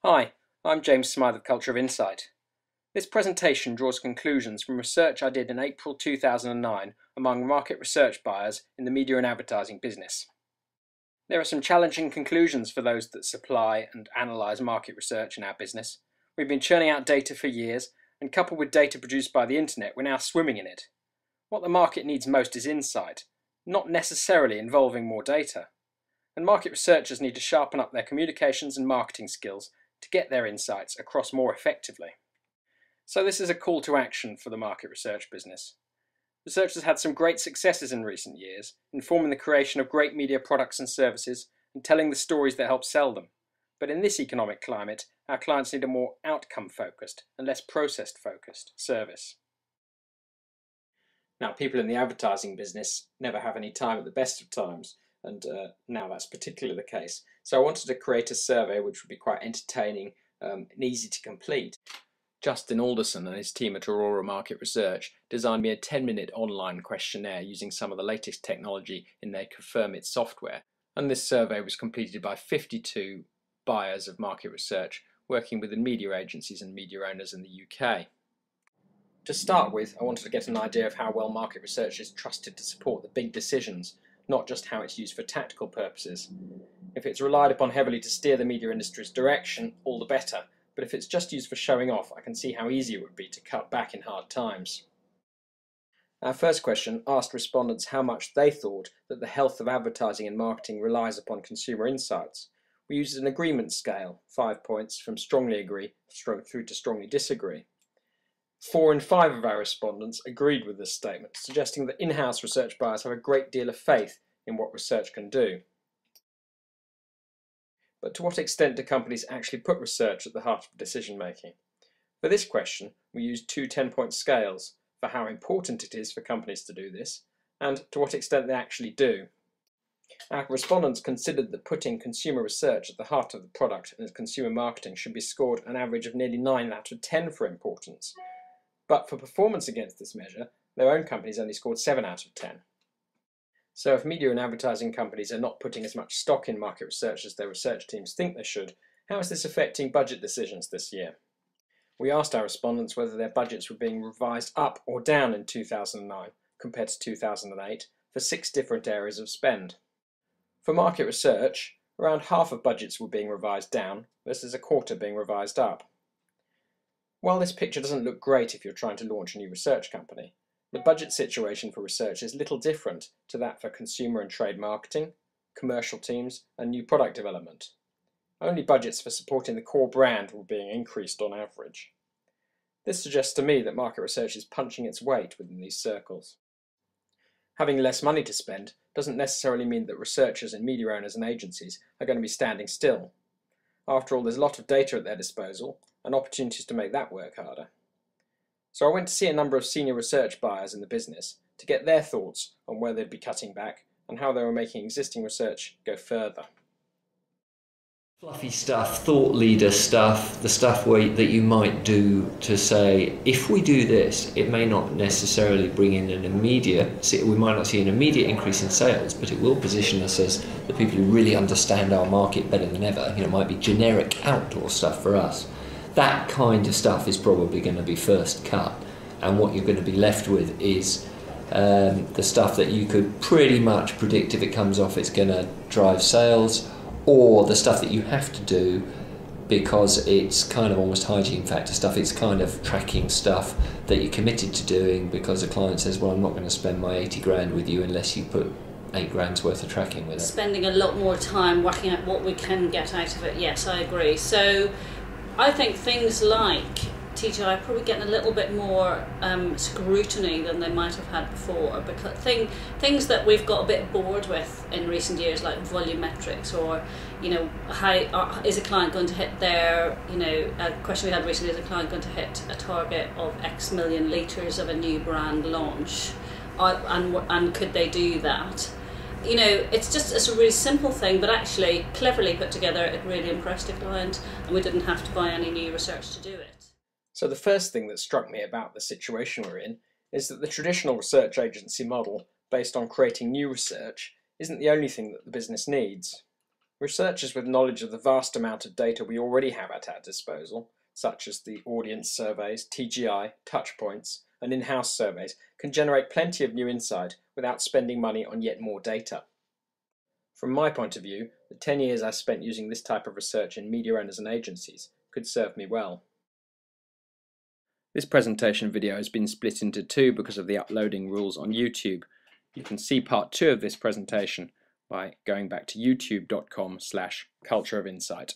Hi, I'm James Smythe of Culture of Insight. This presentation draws conclusions from research I did in April 2009 among market research buyers in the media and advertising business. There are some challenging conclusions for those that supply and analyse market research in our business. We've been churning out data for years, and coupled with data produced by the internet, we're now swimming in it. What the market needs most is insight, not necessarily involving more data. And market researchers need to sharpen up their communications and marketing skills to get their insights across more effectively. So this is a call to action for the market research business. Research has had some great successes in recent years, informing the creation of great media products and services and telling the stories that help sell them. But in this economic climate, our clients need a more outcome-focused and less process-focused service. Now, people in the advertising business never have any time at the best of times, and now that's particularly the case. So I wanted to create a survey which would be quite entertaining and easy to complete. Justin Alderson and his team at Aurora Market Research designed me a 10-minute online questionnaire using some of the latest technology in their Confirmit software. And this survey was completed by 52 buyers of market research working with the media agencies and media owners in the UK. To start with, I wanted to get an idea of how well market research is trusted to support the big decisions, not just how it's used for tactical purposes. If it's relied upon heavily to steer the media industry's direction, all the better. But if it's just used for showing off, I can see how easy it would be to cut back in hard times. Our first question asked respondents how much they thought that the health of advertising and marketing relies upon consumer insights. We used an agreement scale, 5 points, from strongly agree through to strongly disagree. 4 in 5 of our respondents agreed with this statement, suggesting that in-house research buyers have a great deal of faith in what research can do. But to what extent do companies actually put research at the heart of decision making? For this question, we used two 10-point scales for how important it is for companies to do this, and to what extent they actually do. Our respondents considered that putting consumer research at the heart of the product and consumer marketing should be scored an average of nearly 9 out of 10 for importance. But for performance against this measure, their own companies only scored 7 out of 10. So if media and advertising companies are not putting as much stock in market research as their research teams think they should, how is this affecting budget decisions this year? We asked our respondents whether their budgets were being revised up or down in 2009 compared to 2008 for 6 different areas of spend. For market research, around half of budgets were being revised down versus a quarter being revised up. While this picture doesn't look great if you're trying to launch a new research company, the budget situation for research is little different to that for consumer and trade marketing, commercial teams, and new product development. Only budgets for supporting the core brand were being increased on average. This suggests to me that market research is punching its weight within these circles. Having less money to spend doesn't necessarily mean that researchers and media owners and agencies are going to be standing still. After all, there's a lot of data at their disposal and opportunities to make that work harder. So I went to see a number of senior research buyers in the business to get their thoughts on where they'd be cutting back and how they were making existing research go further. Fluffy stuff, thought leader stuff, the stuff that you might do to say, if we do this, it may not necessarily bring in an immediate, we might not see an immediate increase in sales, but it will position us as the people who really understand our market better than ever. It might be generic outdoor stuff for us. That kind of stuff is probably going to be first cut, and what you're going to be left with is the stuff that you could pretty much predict if it comes off it's going to drive sales, or the stuff that you have to do because it's kind of almost hygiene factor stuff. It's kind of tracking stuff that you're committed to doing because the client says, well, I'm not going to spend my 80 grand with you unless you put 8 grand's worth of tracking with it. Spending a lot more time working out what we can get out of it. Yes, I agree. So I think things like TGI are probably getting a little bit more scrutiny than they might have had before, because things that we've got a bit bored with in recent years, like volumetrics, or how is a client going to hit their, a question we had recently, is a client going to hit a target of X million litres of a new brand launch, and could they do that? It's a really simple thing, but actually cleverly put together. It really impressed a client, and we didn't have to buy any new research to do it. So the first thing that struck me about the situation we're in is that the traditional research agency model, based on creating new research, isn't the only thing that the business needs. Researchers with knowledge of the vast amount of data we already have at our disposal, such as the audience surveys, TGI, touchpoints, and in-house surveys, can generate plenty of new insight without spending money on yet more data. From my point of view, the 10 years I spent using this type of research in media owners and agencies could serve me well. This presentation video has been split into two because of the uploading rules on YouTube. You can see part 2 of this presentation by going back to youtube.com/cultureofinsight.